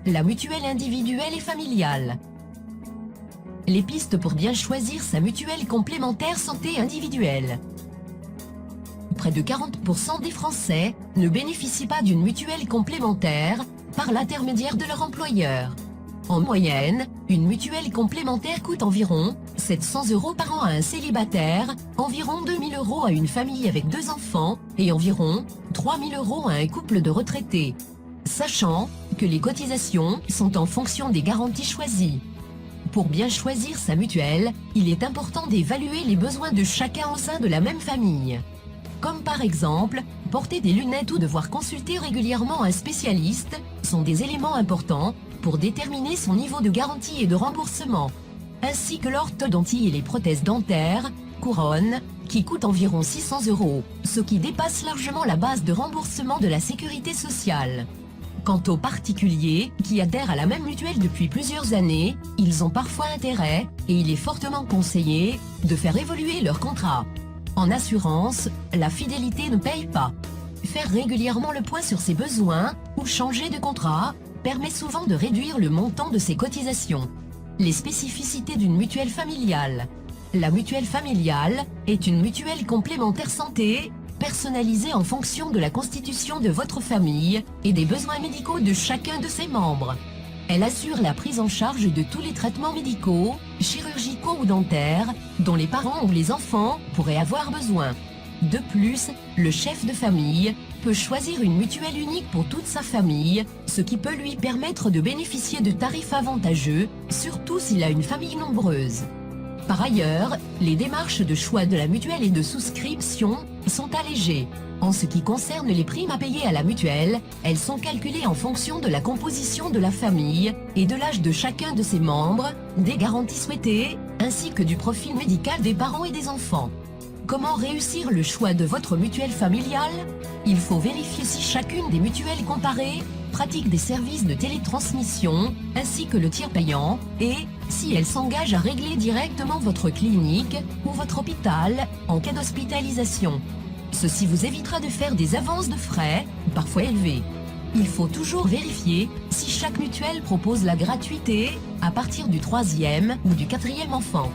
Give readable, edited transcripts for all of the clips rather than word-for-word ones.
la mutuelle individuelle et familiale. Les pistes pour bien choisir sa mutuelle complémentaire santé individuelle. Près de 40% des Français ne bénéficient pas d'une mutuelle complémentaire par l'intermédiaire de leur employeur. En moyenne, une mutuelle complémentaire coûte environ 700 € par an à un célibataire, environ 2000 € à une famille avec 2 enfants et environ 3000 € à un couple de retraités. Sachant que les cotisations sont en fonction des garanties choisies. Pour bien choisir sa mutuelle, il est important d'évaluer les besoins de chacun au sein de la même famille. Comme par exemple, porter des lunettes ou devoir consulter régulièrement un spécialiste sont des éléments importants pour déterminer son niveau de garantie et de remboursement, ainsi que l'orthodontie et les prothèses dentaires, couronnes, qui coûtent environ 600 €, ce qui dépasse largement la base de remboursement de la sécurité sociale. Quant aux particuliers qui adhèrent à la même mutuelle depuis plusieurs années, ils ont parfois intérêt, et il est fortement conseillé, de faire évoluer leur contrat. En assurance, la fidélité ne paye pas. Faire régulièrement le point sur ses besoins ou changer de contrat permet souvent de réduire le montant de ses cotisations. Les spécificités d'une mutuelle familiale. La mutuelle familiale est une mutuelle complémentaire santé, personnalisée en fonction de la constitution de votre famille et des besoins médicaux de chacun de ses membres. Elle assure la prise en charge de tous les traitements médicaux, chirurgicaux ou dentaires, dont les parents ou les enfants pourraient avoir besoin. De plus, le chef de famille peut choisir une mutuelle unique pour toute sa famille, ce qui peut lui permettre de bénéficier de tarifs avantageux, surtout s'il a une famille nombreuse. Par ailleurs, les démarches de choix de la mutuelle et de souscription sont allégées. En ce qui concerne les primes à payer à la mutuelle, elles sont calculées en fonction de la composition de la famille et de l'âge de chacun de ses membres, des garanties souhaitées, ainsi que du profil médical des parents et des enfants. Comment réussir le choix de votre mutuelle familiale? Il faut vérifier si chacune des mutuelles comparées pratique des services de télétransmission, ainsi que le tiers payant, et si elle s'engage à régler directement votre clinique ou votre hôpital en cas d'hospitalisation. Ceci vous évitera de faire des avances de frais, parfois élevés. Il faut toujours vérifier si chaque mutuelle propose la gratuité à partir du 3e ou du 4e enfant.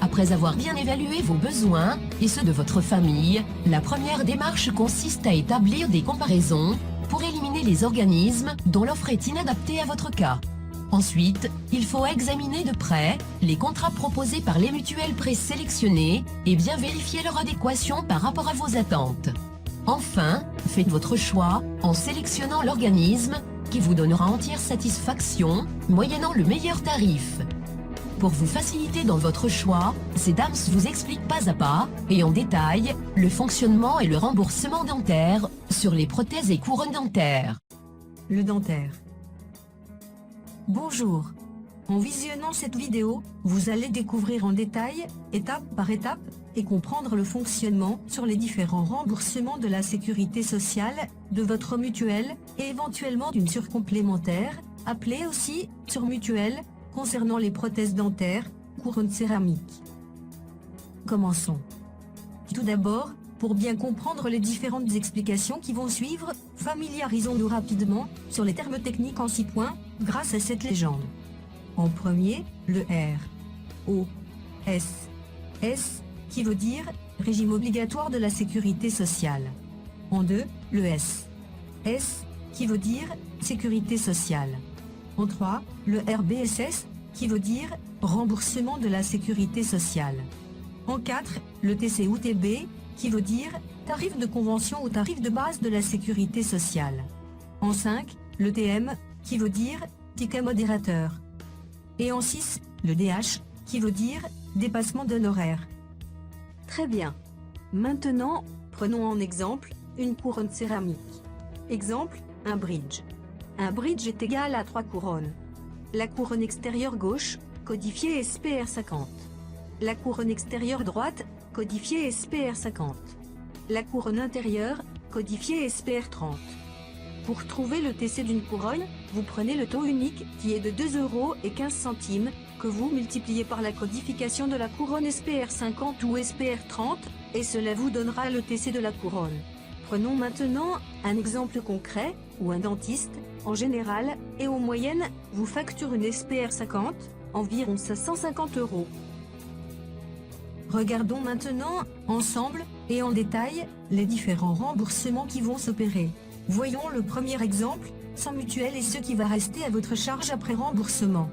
Après avoir bien évalué vos besoins et ceux de votre famille, la première démarche consiste à établir des comparaisons pour éliminer les organismes dont l'offre est inadaptée à votre cas. Ensuite, il faut examiner de près les contrats proposés par les mutuelles présélectionnées et bien vérifier leur adéquation par rapport à vos attentes. Enfin, faites votre choix en sélectionnant l'organisme qui vous donnera entière satisfaction, moyennant le meilleur tarif. Pour vous faciliter dans votre choix, ces dames vous expliquent pas à pas et en détail le fonctionnement et le remboursement dentaire sur les prothèses et couronnes dentaires. Le dentaire. Bonjour. En visionnant cette vidéo, vous allez découvrir en détail, étape par étape, et comprendre le fonctionnement sur les différents remboursements de la sécurité sociale, de votre mutuelle et éventuellement d'une surcomplémentaire, appelée aussi surmutuelle, concernant les prothèses dentaires, couronnes céramiques. Commençons. Tout d'abord, pour bien comprendre les différentes explications qui vont suivre, familiarisons-nous rapidement sur les termes techniques en 6 points, grâce à cette légende. En premier, le R. O. S. S, qui veut dire régime obligatoire de la sécurité sociale. En 2, le S. S, qui veut dire sécurité sociale. En 3, le RBSS, qui veut dire remboursement de la sécurité sociale. En 4, le TCOTB, qui veut dire tarif de convention ou tarif de base de la sécurité sociale. En 5, le TM, qui veut dire ticket modérateur. Et en 6, le DH, qui veut dire dépassement d'honoraires. Très bien. Maintenant, prenons en exemple une couronne céramique. Exemple, un bridge. Un bridge est égal à 3 couronnes. La couronne extérieure gauche, codifiée SPR 50. La couronne extérieure droite, codifiée SPR 50. La couronne intérieure, codifiée SPR 30. Pour trouver le TC d'une couronne, vous prenez le taux unique, qui est de 2,15 €, que vous multipliez par la codification de la couronne SPR 50 ou SPR 30, et cela vous donnera le TC de la couronne. Prenons maintenant un exemple concret, où un dentiste, en général, et en moyenne, vous facture une SPR 50, environ 550 €. Regardons maintenant, ensemble, et en détail, les différents remboursements qui vont s'opérer. Voyons le premier exemple, sans mutuelle et ce qui va rester à votre charge après remboursement.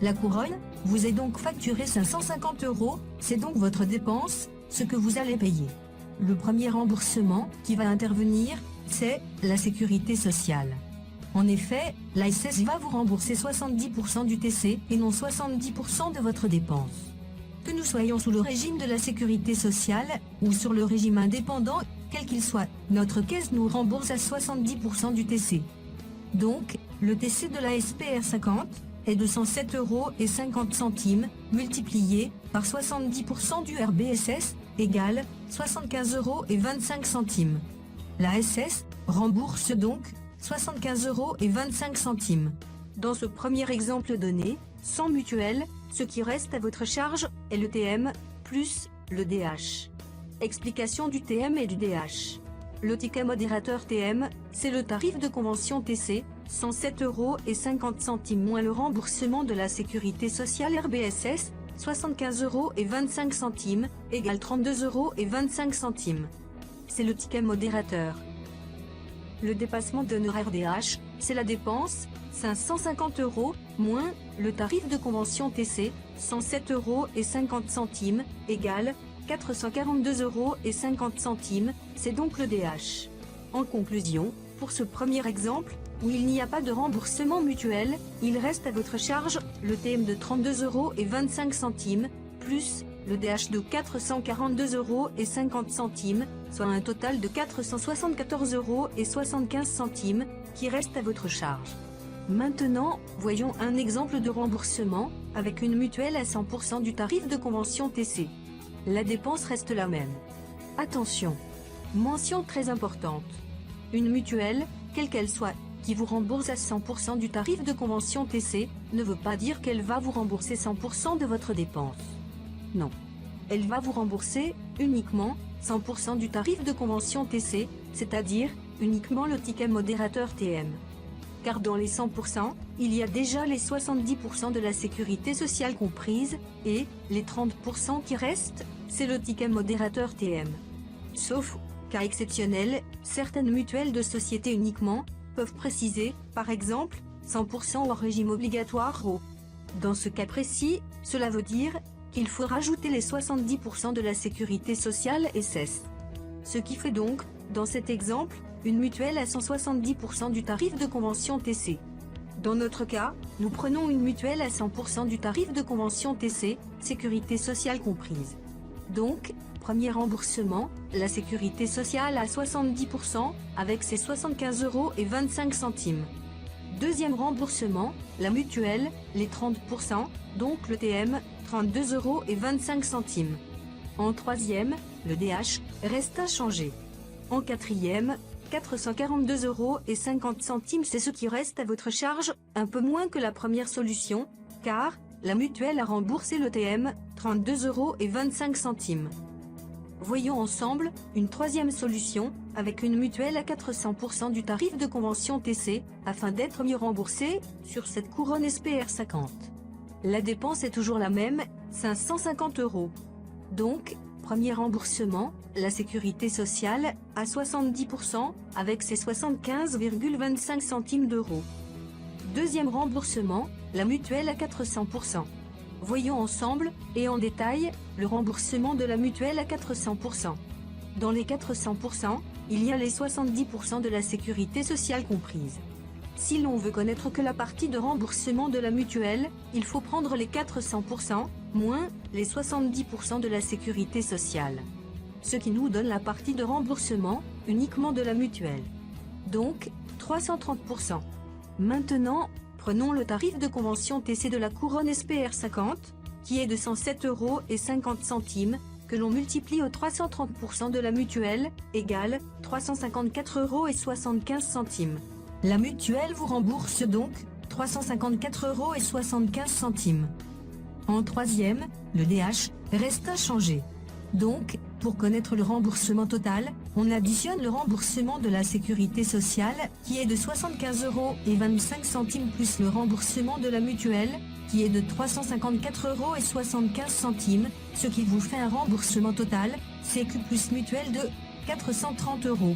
La couronne vous est donc facturée 550 €, c'est donc votre dépense, ce que vous allez payer. Le premier remboursement qui va intervenir, c'est la sécurité sociale. En effet, la SS va vous rembourser 70% du TC et non 70% de votre dépense. Que nous soyons sous le régime de la sécurité sociale ou sur le régime indépendant, quel qu'il soit, notre caisse nous rembourse à 70% du TC. Donc, le TC de la SPR 50 est de 107,50 € multiplié par 70% du RBSS égale 75,25 €. La SS rembourse donc 75,25 €. Dans ce premier exemple donné, sans mutuelle, ce qui reste à votre charge est le TM plus le DH. Explication du TM et du DH. Le ticket modérateur TM, c'est le tarif de convention TC, 107,50 € moins le remboursement de la sécurité sociale RBSS, 75,25 € égale 32,25 €. C'est le ticket modérateur. Le dépassement d'honoraires DH, c'est la dépense, 550 € moins le tarif de convention TC, 107,50 € égale 442,50 €, c'est donc le DH. En conclusion, pour ce premier exemple, où il n'y a pas de remboursement mutuel, il reste à votre charge le TM de 32,25 € plus le DH de 442,50 €, soit un total de 474,75 € qui reste à votre charge. Maintenant, voyons un exemple de remboursement, avec une mutuelle à 100% du tarif de convention TC. La dépense reste la même. Attention! Mention très importante. Une mutuelle, quelle qu'elle soit, qui vous rembourse à 100% du tarif de convention TC, ne veut pas dire qu'elle va vous rembourser 100% de votre dépense. Non. Elle va vous rembourser, uniquement, 100% du tarif de convention TC, c'est-à-dire, uniquement le ticket modérateur TM. Car dans les 100%, il y a déjà les 70% de la sécurité sociale comprise, et, les 30% qui restent, c'est le ticket modérateur TM. Sauf, cas exceptionnel, certaines mutuelles de société uniquement, peuvent préciser, par exemple, 100% hors régime obligatoire au. Dans ce cas précis, cela veut dire, qu'il faut rajouter les 70% de la sécurité sociale SS. Ce qui fait donc, dans cet exemple, une mutuelle à 170% du tarif de convention TC. Dans notre cas, nous prenons une mutuelle à 100% du tarif de convention TC, sécurité sociale comprise. Donc, premier remboursement, la sécurité sociale à 70% avec ses 75,25 €. Deuxième remboursement, la mutuelle, les 30%, donc le TM, 32,25 €. En troisième, le DH, reste inchangé. En quatrième, 442,50 €, c'est ce qui reste à votre charge, un peu moins que la première solution, car la mutuelle a remboursé le TM, 32,25 €. Voyons ensemble une troisième solution, avec une mutuelle à 400% du tarif de convention TC, afin d'être mieux remboursée sur cette couronne SPR 50. La dépense est toujours la même, 550 €. Donc, premier remboursement, la sécurité sociale, à 70%, avec ses 75,25 centimes d'euros. Deuxième remboursement, la mutuelle à 400%. Voyons ensemble, et en détail, le remboursement de la mutuelle à 400%. Dans les 400%, il y a les 70% de la sécurité sociale comprise. Si l'on veut connaître que la partie de remboursement de la mutuelle, il faut prendre les 400%, moins les 70% de la sécurité sociale. Ce qui nous donne la partie de remboursement, uniquement de la mutuelle. Donc, 330%. Maintenant, prenons le tarif de convention TC de la couronne SPR 50, qui est de 107,50 €, que l'on multiplie aux 330% de la mutuelle, égale 354,75 €. La mutuelle vous rembourse donc 354,75 €. En troisième, le DH reste inchangé. Donc, pour connaître le remboursement total, On additionne le remboursement de la sécurité sociale, qui est de 75,25 € plus le remboursement de la mutuelle, qui est de 354,75 €, ce qui vous fait un remboursement total, Sécu plus mutuelle de 430 €.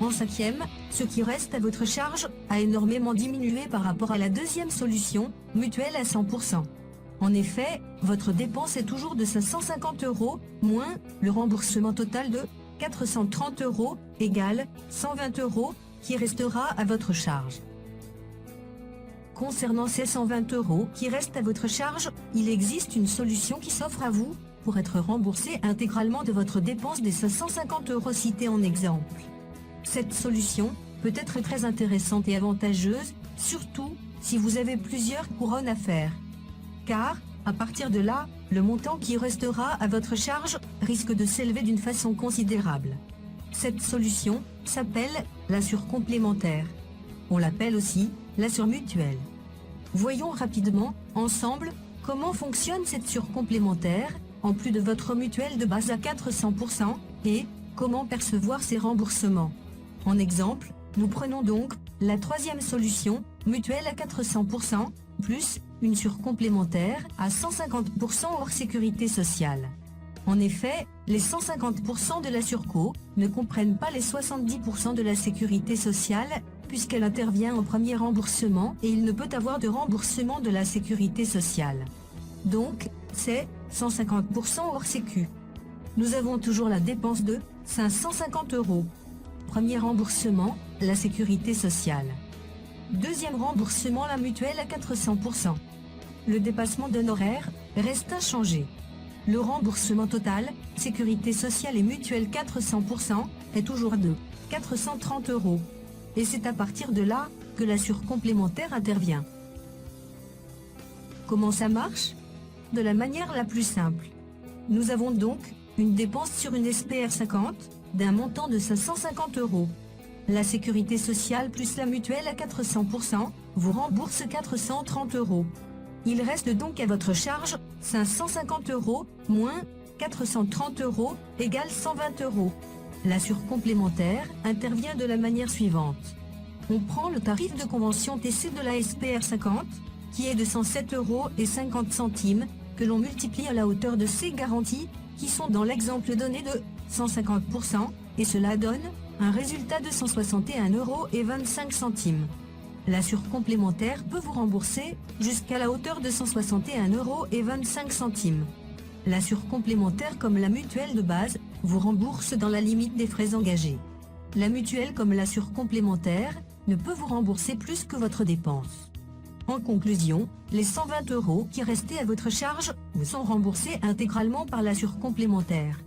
En cinquième, ce qui reste à votre charge a énormément diminué par rapport à la deuxième solution, mutuelle à 100%. En effet, votre dépense est toujours de 550 € moins le remboursement total de 430 € égale 120 € qui restera à votre charge. Concernant ces 120 € qui restent à votre charge, il existe une solution qui s'offre à vous pour être remboursé intégralement de votre dépense des 550 € cités en exemple. Cette solution peut être très intéressante et avantageuse, surtout si vous avez plusieurs couronnes à faire. Car, à partir de là, le montant qui restera à votre charge risque de s'élever d'une façon considérable. Cette solution s'appelle l'assure complémentaire. On l'appelle aussi l'assure mutuelle. Voyons rapidement, ensemble, comment fonctionne cette surcomplémentaire, en plus de votre mutuelle de base à 400%, et comment percevoir ces remboursements. En exemple, nous prenons donc la troisième solution, mutuelle à 400%, plus une surcomplémentaire à 150% hors sécurité sociale. En effet, les 150% de la surco ne comprennent pas les 70% de la sécurité sociale, puisqu'elle intervient au premier remboursement et il ne peut avoir de remboursement de la sécurité sociale. Donc, c'est 150% hors sécu. Nous avons toujours la dépense de 550 €. Premier remboursement, la sécurité sociale. Deuxième remboursement, la mutuelle à 400%. Le dépassement d'honoraires reste inchangé. Le remboursement total, sécurité sociale et mutuelle 400%, est toujours de 430 €. Et c'est à partir de là que la surcomplémentaire intervient. Comment ça marche? De la manière la plus simple. Nous avons donc une dépense sur une SPR 50 d'un montant de 550 €. La sécurité sociale plus la mutuelle à 400% vous rembourse 430 €. Il reste donc à votre charge 550 € moins 430 € égale 120 €. La surcomplémentaire intervient de la manière suivante. On prend le tarif de convention TC de la SPR 50, qui est de 107,50 € que l'on multiplie à la hauteur de ces garanties, qui sont dans l'exemple donné de 150%, et cela donne un résultat de 161,25 €. La surcomplémentaire peut vous rembourser jusqu'à la hauteur de 161,25 €. La surcomplémentaire comme la mutuelle de base vous rembourse dans la limite des frais engagés. La mutuelle comme la surcomplémentaire ne peut vous rembourser plus que votre dépense. En conclusion, les 120 € qui restaient à votre charge vous sont remboursés intégralement par la surcomplémentaire.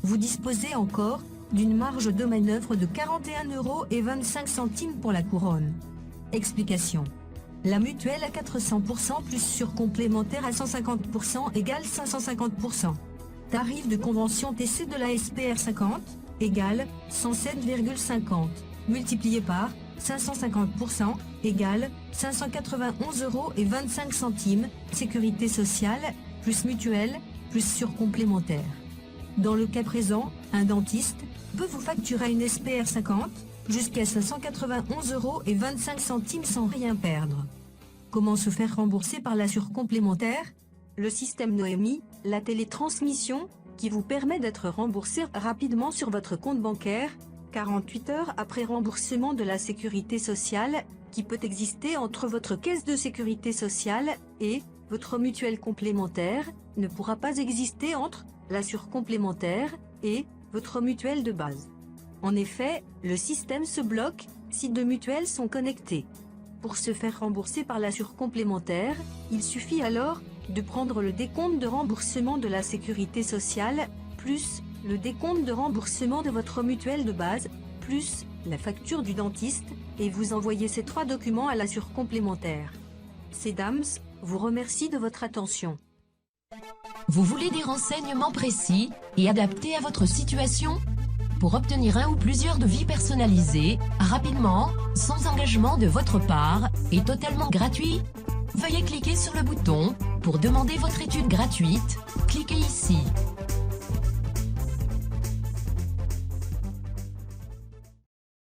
Vous disposez encore d'une marge de manœuvre de 41,25 € pour la couronne. Explication. La mutuelle à 400% plus surcomplémentaire à 150% égale 550%. Tarif de convention TC de la SPR 50 égale 107,50 multiplié par 550% égale 591,25 €, sécurité sociale, plus mutuelle, plus surcomplémentaire. Dans le cas présent, un dentiste peut vous facturer une SPR 50 jusqu'à 591,25 € sans rien perdre. Comment se faire rembourser par la surcomplémentaire? Le système Noémie, la télétransmission, qui vous permet d'être remboursé rapidement sur votre compte bancaire, 48 heures après remboursement de la sécurité sociale, qui peut exister entre votre caisse de sécurité sociale et votre mutuelle complémentaire, ne pourra pas exister entre la surcomplémentaire et votre mutuelle de base. En effet, le système se bloque si deux mutuelles sont connectées. Pour se faire rembourser par la surcomplémentaire, il suffit alors de prendre le décompte de remboursement de la sécurité sociale, plus le décompte de remboursement de votre mutuelle de base, plus la facture du dentiste, et vous envoyez ces trois documents à la surcomplémentaire. Cedams vous remercie de votre attention. Vous voulez des renseignements précis et adaptés à votre situation? Pour obtenir un ou plusieurs devis personnalisés, rapidement, sans engagement de votre part, et totalement gratuit? Veuillez cliquer sur le bouton pour demander votre étude gratuite. Cliquez ici.